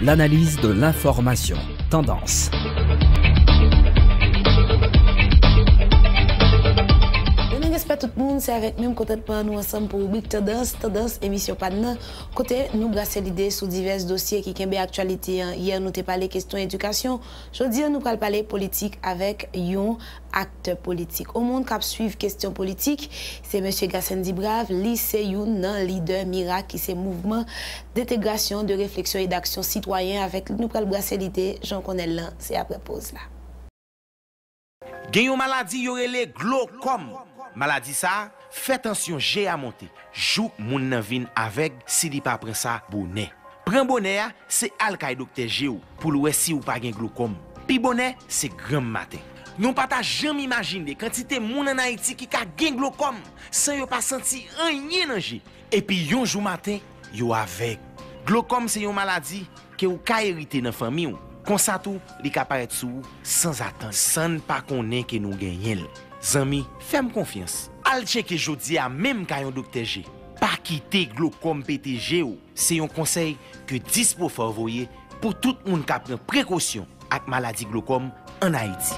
l'analyse de l'information. Tendance. Pas tout le monde, c'est avec même côté de nous ensemble pour rubrique tendance, émission Padnan. Côté nous brasser l'idée sur divers dossiers qui ont actualité. Hier nous t'ai parlé question éducation. Aujourd'hui nous allons parler politique avec un acteur politique. Au monde qui suit question politique, c'est monsieur Gassendi Brave, lycée un leader miracle qui c'est mouvement d'intégration, de réflexion et d'action citoyen avec nous allons brasser l'idée. Jean connais là, c'est après pause là. Gen yon maladie yorele glaucome. Maladie ça, fait attention, j'ai à monter. Jou moun nan vin avec si li pa pren ça bonnet. Pren bonnet c'est alkay docteur Géo pour l'ouè si ou pa gen glaucome. Pi bonnet c'est grand matin. Non pas ta jamais imaginer quantité moun en Haïti qui ka gen glaucome sans yo pas senti rien danger. Et puis yon jou matin, yo avec. Glaucome c'est une maladie que ou ka hérité dans famille ou. Comme ça tout, li ka paraît sou sans attendre, sans pas connaît que nous gagnons. Zami, fais-moi confiance. Al checker jodi a même ka yon docteur G. Pas quitter glaucome PTG ou. C'est un conseil que Dispo faut envoyer pour tout le monde qui prend précaution avec maladie glaucome en Haïti.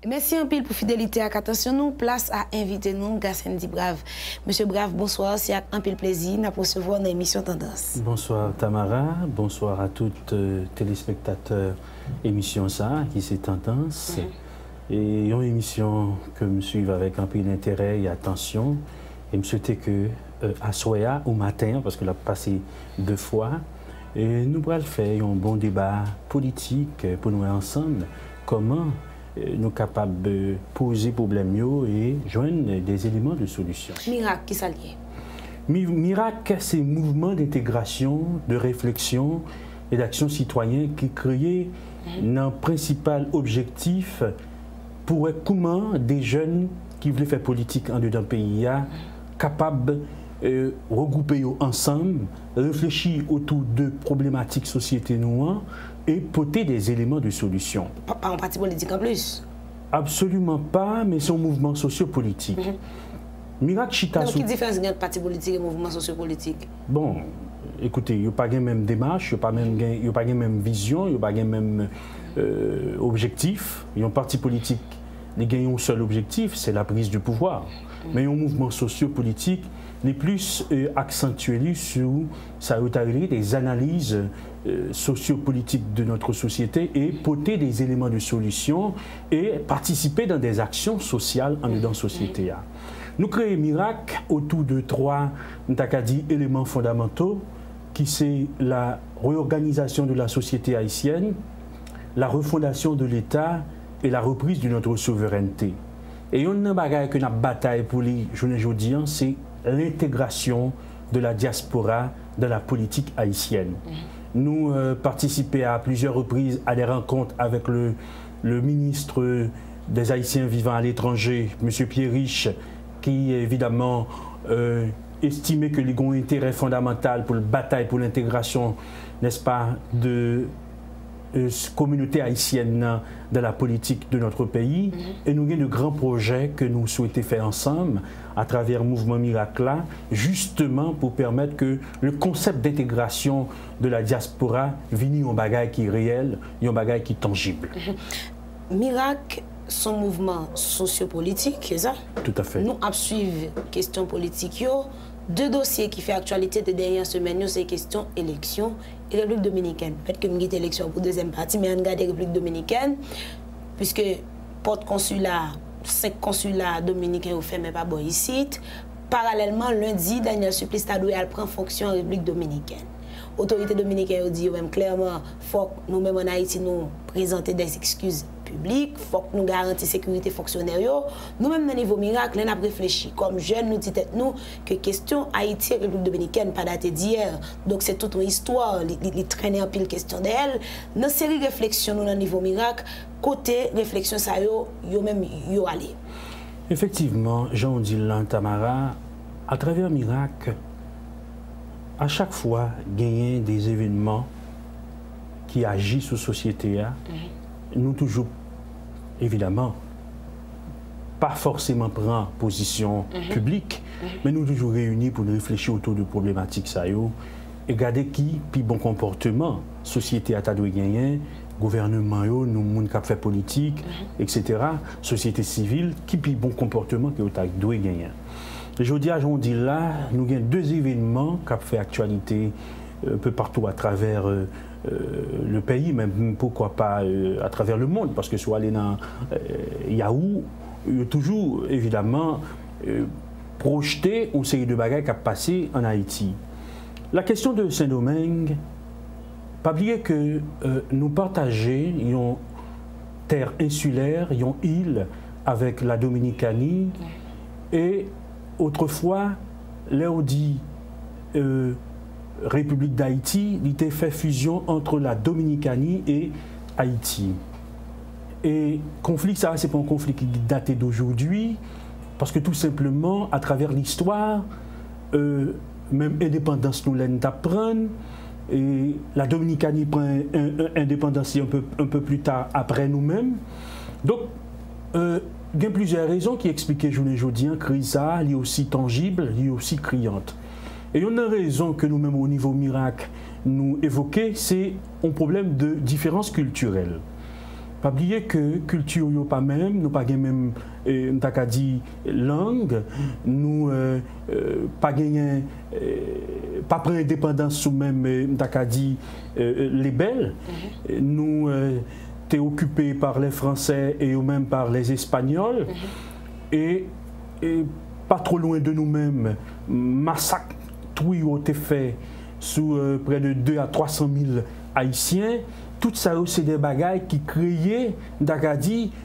Merci un pile pour fidélité à attention nous place à inviter nous Gassendi Brave. Monsieur Brave, bonsoir, c'est un pile plaisir de recevoir dans l'émission Tendance. Bonsoir Tamara, bonsoir à toutes téléspectateurs émission ça qui c'est Tendance. Et une émission que me suivent avec un peu d'intérêt et attention et me souhaiter que à soya au matin parce que l'a passé 2 fois et nous allons faire un bon débat politique pour nous ensemble comment nous sommes capables de poser problème et joindre des éléments de solution. Miracle, qui s'allie? Miracle, c'est un mouvement d'intégration, de réflexion et d'action citoyenne qui crée un principal objectif pour comment des jeunes qui veulent faire politique en dedans du pays capables de regrouper ensemble, réfléchir autour de problématiques société noire et porter des éléments de solution. Pas un parti politique en plus? Absolument pas, mais c'est un mouvement sociopolitique. Miracle Chita. Quelle différence entre parti politique et mouvement sociopolitique? Bon, écoutez, il n'y a pas la même démarche, il n'y a pas la même vision, il n'y a pas le même objectif. Il y a un parti politique qui a un seul objectif, c'est la prise du pouvoir. Mais un mouvement sociopolitique les plus accentué sur ça des analyses sociopolitiques de notre société et porter des éléments de solution et participer dans des actions sociales en dedans société. Nous créons Miracle autour de 3 éléments fondamentaux qui sont la réorganisation de la société haïtienne, la refondation de l'État et la reprise de notre souveraineté. Et une bagaille que nous bataille pour les journées aujourd'hui, c'est l'intégration de la diaspora dans la politique haïtienne. Nous participons à plusieurs reprises à des rencontres avec le ministre des Haïtiens vivant à l'étranger, M. Pierriche, qui évidemment estimait que les ont un intérêt fondamental pour la bataille pour l'intégration, n'est-ce pas, de communauté haïtienne dans la politique de notre pays. Et nous avons de grands projets que nous souhaitons faire ensemble à travers le mouvement Miracle, justement pour permettre que le concept d'intégration de la diaspora vienne en bagaille qui est réel, en bagaille qui est tangible. Miracle, son mouvement sociopolitique, c'est ça? Tout à fait. Nous avons suivi la question politique. 2 dossiers qui font actualité de dernière semaine, c'est la question élection et République dominicaine. Peut-être que nous avons élection pour deuxième partie, mais on regarde la République dominicaine, puisque porte-consulat, 5 consulats dominicains ont fait, mais pas bon ici. Parallèlement, lundi, Daniel Supplice Tadoué prend fonction en République dominicaine. Autorité dominicaine dit même clairement, faut que nous-mêmes en Haïti nous présenter des excuses public, il faut que nous garantissions la sécurité fonctionnaire. Nous-mêmes, dans le niveau miracle, nous avons réfléchi comme jeunes, nous disons que question Haïti et République dominicaine pas daté d'hier. Donc c'est toute une histoire, il traîne en pile question d'elle. Dans cette série de réflexions, nous, dans le niveau miracle, côté réflexion, ça yo même yo allé. Effectivement, Jean-Odile Tamara, à travers Miracle, à chaque fois, gagner des événements qui agissent sur la société, nous toujours, évidemment, pas forcément prendre position publique, mais nous toujours réunis pour réfléchir autour de problématiques ça et regarder qui, puis bon comportement, société a doit gagner, gouvernement, nous, moun qui fait politique, etc., société civile, qui puis bon comportement que doit gagner. Je dis à Jean-Odile là, nous avons deux événements qui ont fait actualité un peu partout à travers le pays, même pourquoi pas à travers le monde, parce que soit aller dans Yahoo, il y a toujours évidemment projeté une série de bagages qui a passé en Haïti. La question de Saint-Domingue, pas oublier que nous partageons une terre insulaire, une île avec la Dominicanie et autrefois, là on dit République d'Haïti, il était fait fusion entre la Dominicanie et Haïti. Et conflit, ça, c'est pas un conflit qui date d'aujourd'hui, parce que tout simplement, à travers l'histoire, même indépendance nous l'aide d'apprendre, et la Dominicanie prend indépendance un peu plus tard après nous-mêmes. Donc, il y a plusieurs raisons qui expliquent aujourd'hui crise ça, elle est aussi tangible, elle est aussi criante. Et une raison que nous-mêmes au niveau miracle nous évoquons, c'est un problème de différence culturelle. Pas oublier que culture n'est pas même, nous pas même langue, nous pas gagné pas prendre indépendance sous même les belles, nous t'es occupé par les Français et ou même par les Espagnols et pas trop loin de nous-mêmes massacre tout été fait sous près de 200 à 300 000 Haïtiens. Tout ça, c'est des bagailles qui créaient,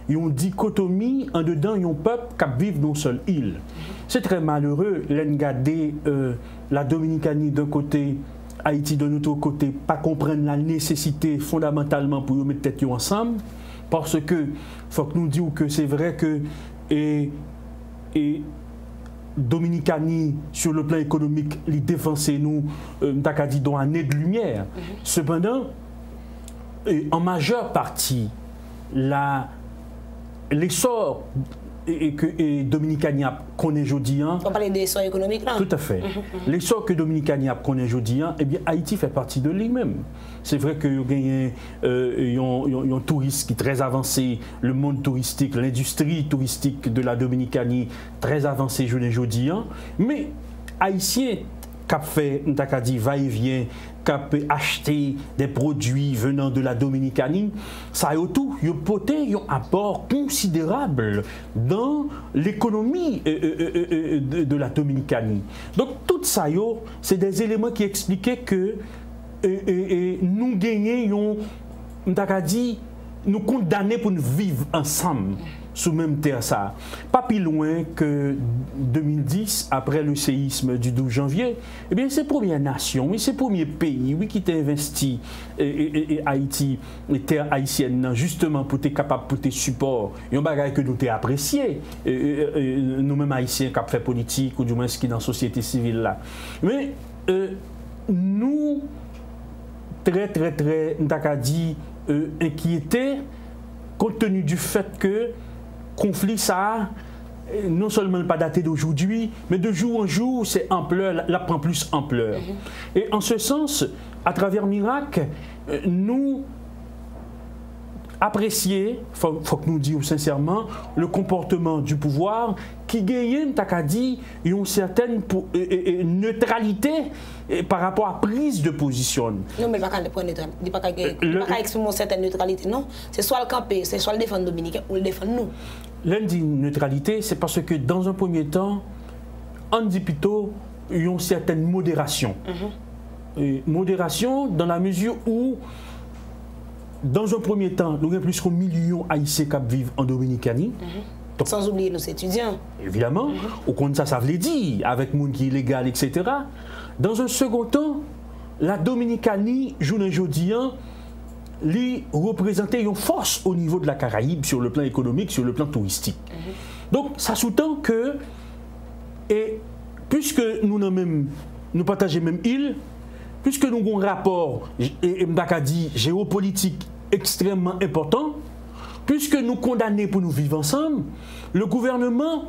une dichotomie en dedans, un peuple qui vit dans une seule île. C'est très malheureux, l'engadé, la Dominicanie d'un côté, Haïti de l'autre côté, pas comprendre la nécessité fondamentalement pour mettre tête ensemble, parce que faut que nous disions que c'est vrai que Dominicanie, sur le plan économique, les défenseurs nous, dans un nez de lumière. Cependant, en majeure partie, l'essor que Dominicanie connaît aujourd'hui. On parle de l'essor économique là. Tout à fait. L'essor que Dominicanie connaît aujourd'hui, eh bien Haïti fait partie de lui-même. C'est vrai qu'il y a un tourisme qui est très avancé, le monde touristique, l'industrie touristique de la Dominicanie très avancée aujourd'hui, mais Haïtien qui a fait va-et-vient, qui a acheté des produits venant de la Dominicanie, ça a tout, il y a un apport considérable dans l'économie de la Dominicanie. Donc tout ça, c'est des éléments qui expliquaient que nous gagnons, nous condamnés pour nous vivre ensemble sous même terre ça. Pas plus loin que 2010, après le séisme du 12 janvier, eh bien, c'est la première nation, c'est le premier pays qui t'a investi Haïti, les terres haïtiennes, justement pour être capable de support. Il y a un bagage que nous t'ai apprécié, nous-mêmes haïtiens qui avons fait politique, ou du moins ce qui est dans la société civile là. Mais nous, très, inquiétés, compte tenu du fait que conflit ça non seulement pas daté d'aujourd'hui, mais de jour en jour, c'est ampleur, la prend plus ampleur. Et en ce sens, à travers Miracle, nous apprécier, faut que nous disions sincèrement, le comportement du pouvoir qui gagne, une certaine neutralité par rapport à prise de position. Non, mais il ne pas exprimer une certaine neutralité, non. C'est soit le camper, c'est soit le défendre dominicain ou le défendre nous. Lundi, neutralité, c'est parce que dans un premier temps, on dit plutôt une certaine modération. Modération dans la mesure où dans un premier temps, nous avons plus qu'un million haïtiens qui vivent en Dominicanie. Donc, sans oublier nos étudiants. Évidemment, au compte ça veut dire, avec le monde qui est illégal, etc. Dans un second temps, la Dominicanie, journée aujourd'hui, lui représenter une force au niveau de la Caraïbe sur le plan économique, sur le plan touristique. Donc, ça sous-tend que, et puisque nous partageons même île, puisque nous avons un rapport, et dit géopolitique extrêmement important, puisque nous condamnons pour nous vivre ensemble, le gouvernement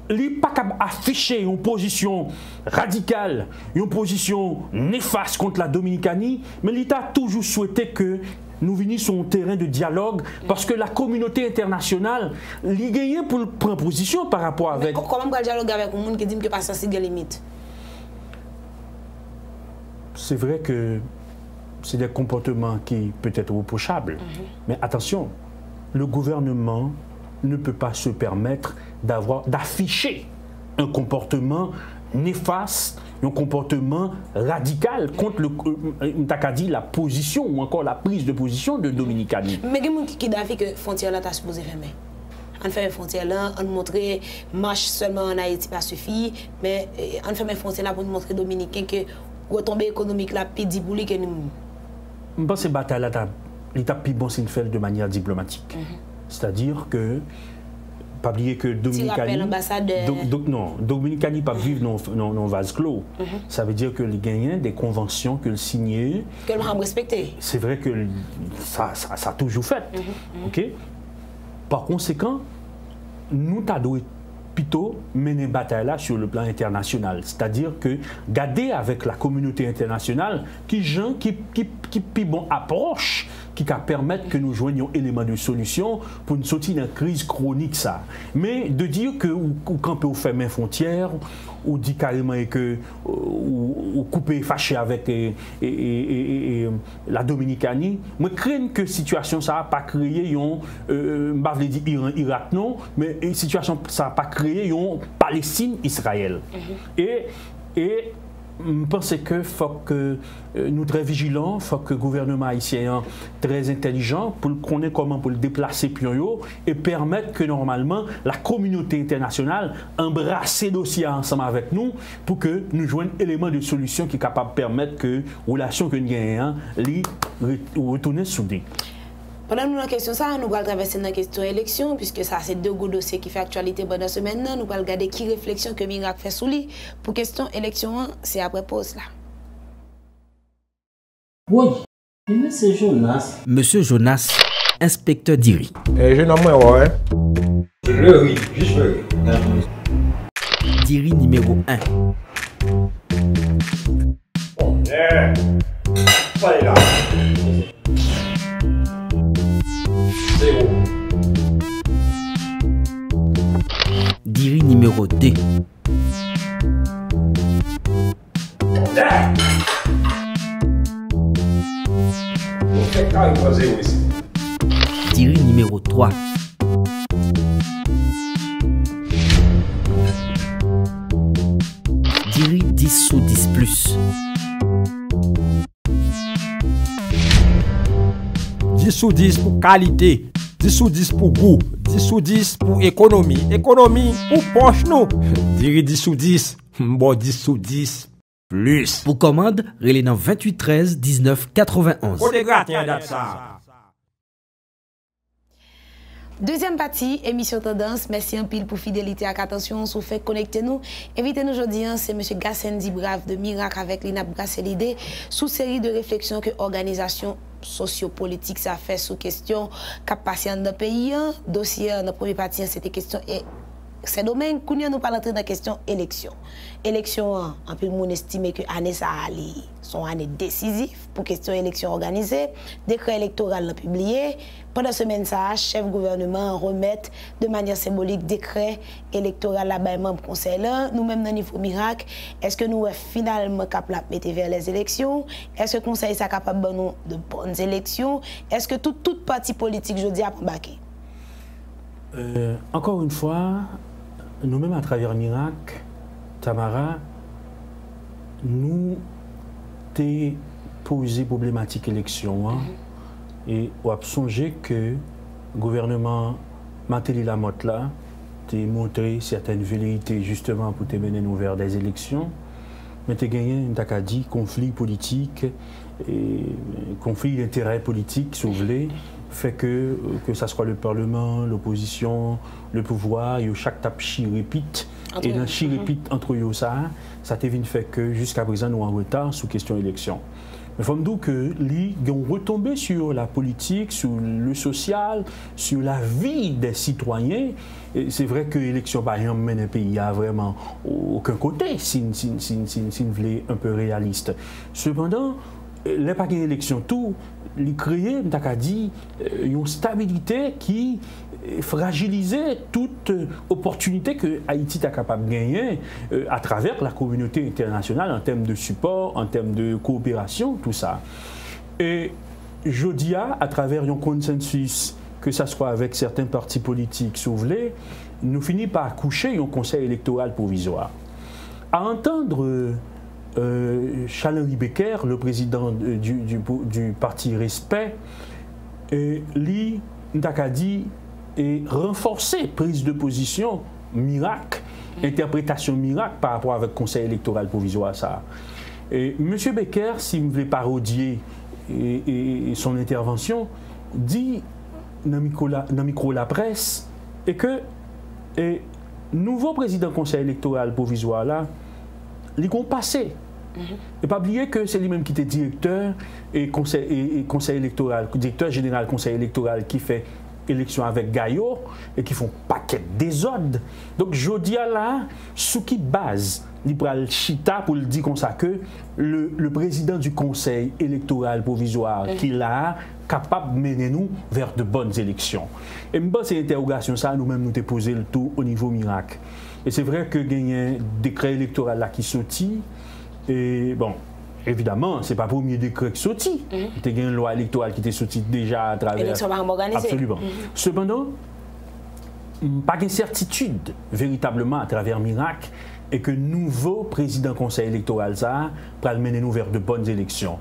n'est pas capable d'afficher une position radicale, une position néfaste contre la Dominicanie, mais l'État a toujours souhaité que nous venions sur un terrain de dialogue parce que la communauté internationale l'y gagne pour prendre position par rapport avec... Mais comment on va dialoguer avec un monde qui dit que pas ça c'est des limites? C'est vrai que c'est des comportements qui peuvent être reprochables, mais attention, le gouvernement ne peut pas se permettre d'afficher un comportement néfaste, un comportement radical contre la position ou encore la prise de position de Dominicanie. Mais il y a des gens qui disent que la frontière là est supposée fermer. On fait une frontière là, on montre marche seulement en Haïti pas suffit, mais on fait une frontière là pour nous montrer Dominicains que retombée économique là plus dit pour lui que nous. Je pense que cette bataille là l'État plus bon c'est une fait de manière diplomatique. C'est-à-dire que pas oublier que Dominicanie pas vivre dans vase clos. Ça veut dire que les gagnants des conventions que le signé que le respecté. C'est vrai que ça a toujours fait. OK? Par conséquent, nous devons plutôt mener une bataille là sur le plan international. C'est-à-dire que garder avec la communauté internationale qui bon approche qui va permettre que nous joignions éléments de solution pour nous sortir d'une crise chronique ça. Mais de dire que quand on peut faire main frontière ou dit carrément que ou couper fâché avec la Dominicanie, moi crains que situation ça n'a pas créé un Irak non, mais situation ça n'a pas créé un Palestine Israël. Et je pense qu'il faut que nous très vigilants, il faut que le gouvernement haïtien très intelligent pour connaître comment pour le déplacer Pionyo et permettre que normalement la communauté internationale embrasse ces dossiers ensemble avec nous pour que nous joignions un élément de solution qui est capable de permettre que les relations que nous gagnons retournent soudées. Pendant nous la question ça, nous allons traverser la question élection, puisque ça c'est deux gros dossiers qui font actualité pendant la semaine. Nous allons regarder qui réflexion que Miracle fait sous lui. Pour question élection, c'est après pause là. Oui, Monsieur Jonas. Monsieur Jonas, inspecteur d'IRI. Je n'en moins, ouais. Oui, juste le d'IRI numéro 1. Allez là. d'IRI numéro 2. d'IRI numéro 3. d'IRI 10 ou 10 plus. 10 ou 10 pour qualité, 10 ou 10 pour goût, 10 ou 10 pour économie, économie pour poche nous. Diri 10 ou 10, bon 10 ou 10 plus. Pour commande, relais dans 28 13 19 91. Pour les gratien date ça. Deuxième partie, émission Tendance. Merci un pile pour fidélité et attention. Sous fait connecter nous. Invité nous aujourd'hui, c'est M. Gassendi Brave de Miracle avec l'INAP brasser l'idée sous série de réflexions que l'organisation sociopolitique ça fait sous question cap patient dans le pays. Dossier dans la première partie, c'était question et c'est domaine qu'on nous pas entrer dans la question élection. Élection en plus monde estime que année ça ali son année décisive pour question élection organisée, décret électoral publié. Pendant semaine ça, chef gouvernement remet de manière symbolique décret électoral là-bas membre conseil là, nous même dans niveau miracle, est-ce que nous finalement capable de mettre vers les élections? Est-ce que conseil ça capable de bonnes élections? Est-ce que toute parti politique je dis à embarquer? Encore une fois, nous-mêmes à travers Miracle, Tamara, nous t'ai posé problématique élection. Et on a songé que le gouvernement Matéli Lamotte là, a montré certaines velléités justement pour te mener nous vers des élections. Mais tu as gagné, tu as dit, conflit politique et conflit d'intérêts politiques, si vous voulez, fait que ça soit le Parlement, l'opposition, le pouvoir, chaque tape chi répite. Et dans chi répite entre eux, ça t'a fait que jusqu'à présent, nous en retard sous question élection. Mais il faut me dire que les ont retombé sur la politique, sur le social, sur la vie des citoyens. C'est vrai que l'élection, par exemple, mène un pays à vraiment aucun côté, si vous voulez, un peu réaliste. Cependant, les pas d'élection, tout, les créer, on a dit, une stabilité qui fragilisait toute opportunité que Haïti est capable de gagner à travers la communauté internationale en termes de support, en termes de coopération, tout ça. Et je dis à travers un consensus, que ce soit avec certains partis politiques, si vous voulez, nous finissons par coucher un conseil électoral provisoire. À entendre Charles-Henri Becker, le président du parti Respect, lui, n'a dit et renforcer prise de position miracle, interprétation miracle par rapport avec le conseil électoral provisoire. Ça. Et M. Becker, si vous voulez parodier et son intervention, dit dans le micro la presse et que le nouveau président du conseil électoral provisoire là, ils ont passé. Et pas oublier que c'est lui-même qui était directeur et conseil électoral, directeur général conseil électoral qui fait élection avec Gaillot et qui font paquet de désordre. Donc je dis là, sous qui base, il prend chita pour le dire comme ça que le président du conseil électoral provisoire qui l'a capable de mener nous vers de bonnes élections. Et moi, cette interrogation, ça, nous-mêmes, nous t'ai posé le tout au niveau miracle. Et c'est vrai que il y a un décret électoral là qui sortit. Et bon, évidemment, ce n'est pas le premier décret qui sortit. Il y a une loi électorale qui était sortie déjà à travers. Élection organisée. Absolument. Cependant, pas d'incertitude véritablement à travers miracle et que nouveau président conseil électoral ça va mener nous vers de bonnes élections.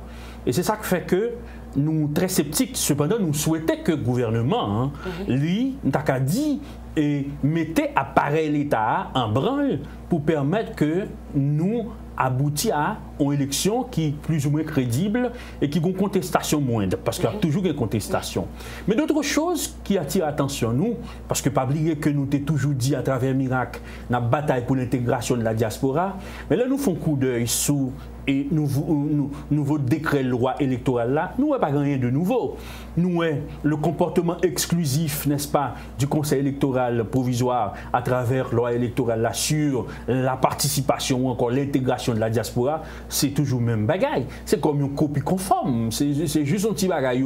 Et c'est ça qui fait que nous, très sceptiques, cependant, nous souhaitons que le gouvernement, lui, n'a dit et mettait appareil l'État en branle pour permettre que nous aboutissions à une élection qui est plus ou moins crédible et qui a une contestation moindre, parce qu'il y a toujours une contestation. Mais d'autres choses qui attirent l'attention, nous, parce que pas oublier que nous t'ai toujours dit à travers Miracle, la bataille pour l'intégration de la diaspora, mais là nous faisons coup d'œil sous et nouveau décret loi électorale là, nous n'avons pas rien de nouveau. Nous avons le comportement exclusif, n'est-ce pas, du conseil électoral provisoire à travers loi électorale là sur la participation ou encore l'intégration de la diaspora, c'est toujours le même bagaille. C'est comme une copie conforme. C'est juste un petit bagaille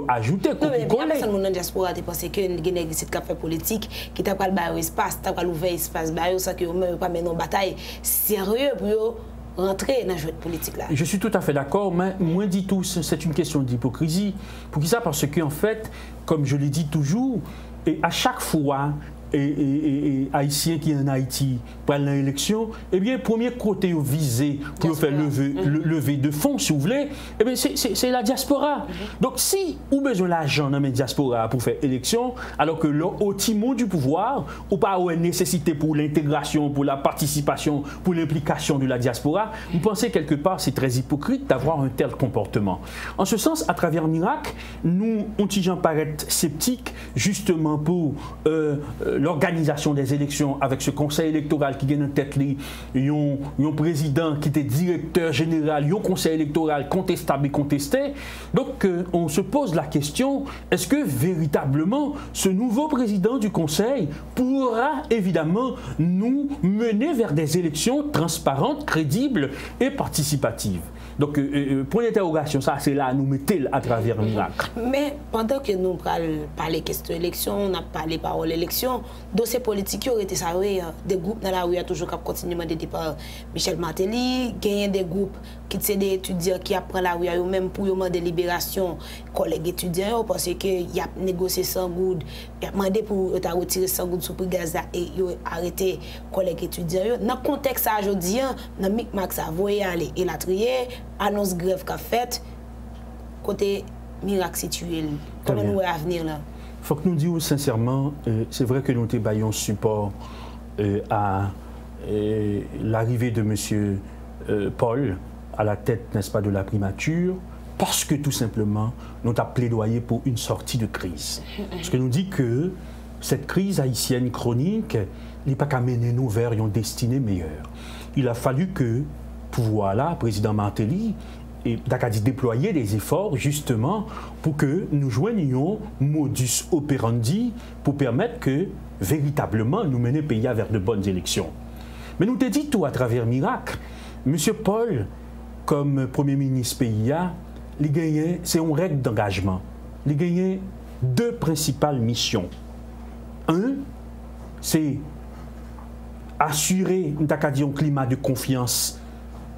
ajouté. Non, mais personne dans la diaspora a pensé que nous avons des café politique qui t'a pas le espace, t'a pas l'ouvert espace, ça que nous pas mener une bataille sérieuse pour rentrer dans le jeu politique là. Je suis tout à fait d'accord, mais moi dit tout, c'est une question d'hypocrisie. Pour qui ça? Parce qu'en fait, comme je l'ai dit toujours, et à chaque fois, et Haïtiens qui sont en Haïti prennent l'élection, eh bien, premier côté visé pour faire lever de fonds, si vous voulez, eh bien, c'est la diaspora. Donc, si vous avez besoin d'argent dans la diaspora pour faire élection, alors que au timon du pouvoir, ou pas une nécessité pour l'intégration, pour la participation, pour l'implication de la diaspora, vous pensez quelque part c'est très hypocrite d'avoir un tel comportement. En ce sens, à travers Miracle, nous, on paraît sceptiques justement pour l'organisation des élections avec ce conseil électoral qui gagne en tête, un président qui était directeur général, un conseil électoral contestable et contesté. Donc on se pose la question, est-ce que véritablement ce nouveau président du conseil pourra évidemment nous mener vers des élections transparentes, crédibles et participatives? Donc, point d'interrogation, ça, c'est là, nous mettons à travers Miracle. Mais pendant que nous parlons question d'élection, on a parlé parole d'élection, dossier politique, il y a été des groupes dans la rue, il y a toujours continué à demander par Michel Martelly, il y a des groupes qui sont des étudiants qui apprennent la rue, même pour demander libération, collègues étudiants, parce qu'il y a négocié sans gouttes, il y a demandé pour retirer sans gouttes sous prix gaz et arrêter collègues étudiants. Dans le contexte aujourd'hui, dans le Max a voyé aller et la trier, annonce grève qu'a faite, côté Miracle situé? Comment nous à venir là? Il faut que nous disions sincèrement, c'est vrai que nous baillons support à l'arrivée de M. Paul à la tête, n'est-ce pas, de la primature, parce que tout simplement, nous avons plaidoyé pour une sortie de crise. Parce que nous dit que cette crise haïtienne chronique n'est pas qu'à mener nous vers une destinée meilleure. Il a fallu que, pouvoir là, président Martelly, et déployer des efforts justement pour que nous joignions modus operandi pour permettre que véritablement nous menions le pays vers de bonnes élections. Mais nous te dit tout à travers Miracle. M. Paul, comme Premier ministre pays, c'est une règle d'engagement. Il a gagné deux principales missions. Un, c'est assurer un climat de confiance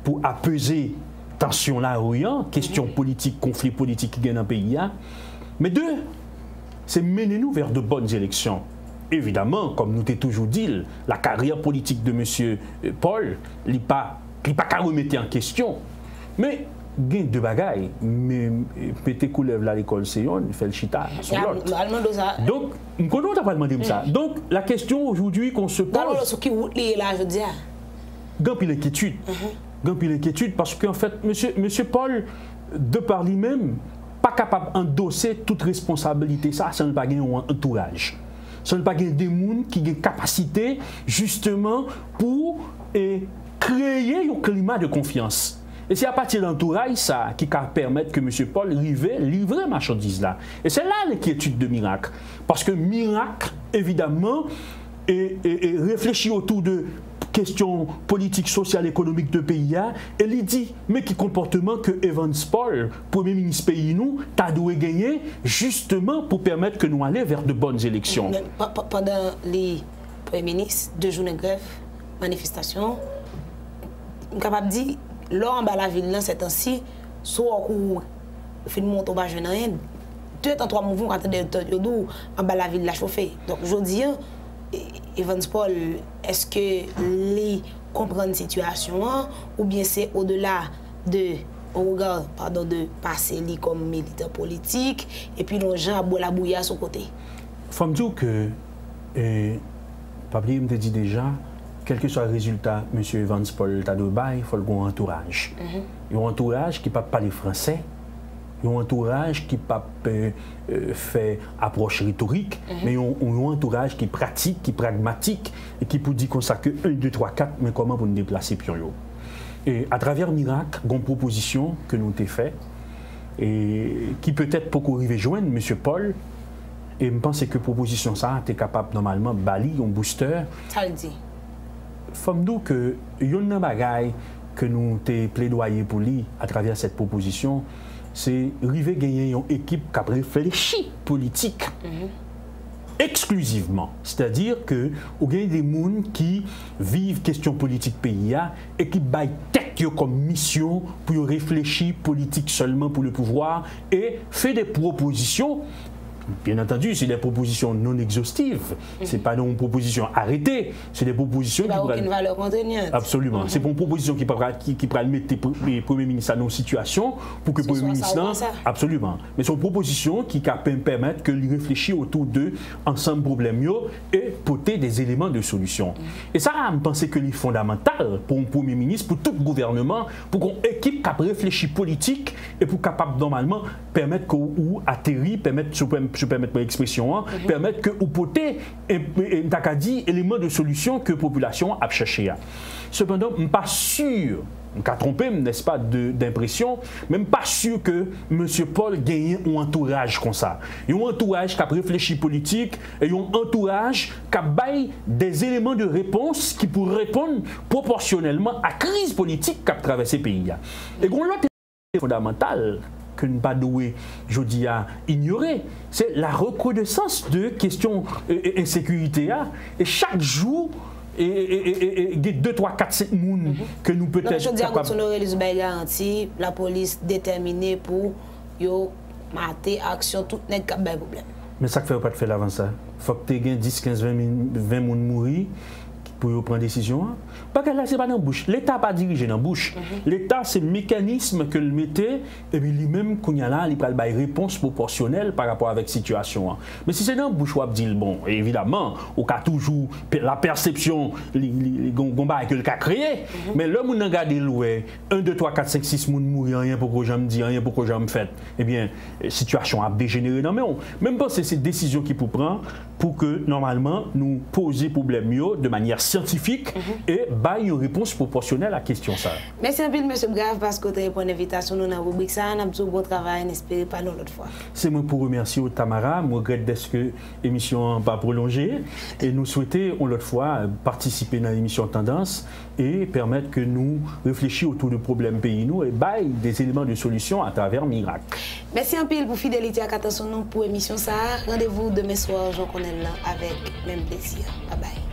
pour apaiser tension là rien, question politique, conflit politique qui gagne dans le pays. Mais deux, c'est mener nous vers de bonnes élections. Évidemment, comme nous t'ai toujours dit, la carrière politique de M. Paul, il n'est pas qu'à remettre en question. Mais il y a deux bagailles. Mais pété coulève à l'école Seyon, il fait le chita sur l'autre. Donc, nous ne pas demander ça. Donc, la question aujourd'hui qu'on se pose. Ce qui est là, je dis. Grand pile inquiétude. Grand pile inquiétude parce qu'en fait, monsieur Paul, de par lui-même, pas capable d'endosser toute responsabilité. Ça ne pas gagner un entourage. Ça ne pas gagner des gens qui ont une capacité justement pour créer un climat de confiance. Et c'est à partir de l'entourage ça qui permet que M. Paul livre marchandise là. Et c'est là l'inquiétude de Miracle. Parce que Miracle, évidemment, est réfléchi autour de questions politiques, sociales, économiques de pays. Et il dit, mais quel comportement que Evans Paul, Premier ministre pays nous, t'a dû gagner justement pour permettre que nous allions vers de bonnes élections. Pendant les Premiers ministres, 2 journées de grève, manifestation, je suis capable de dire, là en bas la ville, c'est ainsi, soit où film monte au bas jeune en 2 temps 3 mouvements en bas la ville la chauffer. Donc je dis, Evans Paul, est-ce que les comprendre la situation ou bien c'est au-delà de de passer comme militant politique et puis les gens à la bouillie à son côté? Il faut me dire que Papier me dit déjà, quel que soit le résultat, M. Evans Paul Tadobaï, il faut le bon entourage. Il y a un entourage qui ne parle pas les français. Il y a un entourage qui ne fait approche rhétorique, mais il y a un entourage qui est pratique, qui est pragmatique, et qui peut dire comme ça que 1, 2, 3, 4, mais comment pour nous déplacer pion. Et à travers Miracle, il y a une proposition que nous avons faite, et qui peut-être pour arriver joindre M. Paul, et je pense que la proposition ça, tu es capable normalement de balayer un booster. Ça le dit. Il faut me dire que il y a une bagaille que nous avons plaidoyé pour lui à travers cette proposition. C'est arriver à gagner une équipe qui a réfléchi politique exclusivement. C'est-à-dire que vous avez des gens qui vivent question politique pays et qui baillent tête comme mission pour réfléchir politique seulement pour le pouvoir et faire des propositions. Bien entendu, c'est des propositions non exhaustives. Ce n'est pas une proposition arrêtée. C'est des propositions qui aucune valeur contraignante. Absolument. C'est une proposition qui pourra mettre le Premier ministre dans une situation pour que le Premier ministre... Absolument. Mais c'est une proposition qui peut permettre que réfléchir autour de ensemble problèmes et porter des éléments de solution. Et ça, je pense que c'est fondamental pour un Premier ministre, pour tout gouvernement, pour qu'on équipe qui réfléchit politique et pour capable normalement permettre qu'on atterrit, je permettre mon expression, permettre que vous portez éléments de solution que la population a cherché. Cependant, je ne suis pas sûr, je ne trompé, n'est-ce pas, d'impression, même pas sûr que M. Paul gagne un entourage comme ça. Il y a un entourage qui a réfléchi politique et il y a un entourage qui a baillé des éléments de réponse qui pourraient répondre proportionnellement à la crise politique qui a traversé le pays. Et l'autre fondamental que nous pas doué, je dis à ignorer, c'est la recrudescence de questions d'insécurité. Et chaque jour, et 2, 3, 4, 7 personnes que nous peut-être... Je dis à vous, garantie, la police déterminée pour mater action toute net cap problème. Mais ça ne fait pas de faire avant ça. Il faut que tu aies 10, 15, 20 personnes mourir. pour prendre décision. Parce que là, ce n'est pas dans la bouche. L'État n'a pas dirigé dans la bouche. L'État, c'est le mécanisme que le mettait, et puis lui-même, quand il y a là, il peut avoir une réponse proportionnelle par rapport avec la situation. Mais si c'est dans la bouche, on dit, bon, évidemment, on a toujours la perception, que le cas créé, mais là, on a regardé l'oué, 1, 2, 3, 4, 5, 6 moun mourir, rien pour que je me dis, rien pour que je me fasse. Eh bien, la situation a dégénéré dans le monde. Même pas c'est cette décision qu'il faut prendre pour que, normalement, nous poser problème mieux de manière scientifique et bailler une réponse proportionnelle à la question ça. Merci un peu, M. Grave, parce que vous avez pour l'invitation dans la rubrique ça. Nous avons tout bon travail, n'espérez pas l'autre fois. C'est moi pour remercier Tamara. Moi, je regrette que l'émission n'a pas prolongé. Et nous souhaitons, l'autre fois, participer dans l'émission Tendance et permettre que nous réfléchissions autour de problèmes pays nous et bailler des éléments de solution à travers Miracle. Merci un peu pour fidélité à attention pour l'émission ça. Rendez-vous demain soir, Jean Connaît là, avec même plaisir. Bye bye.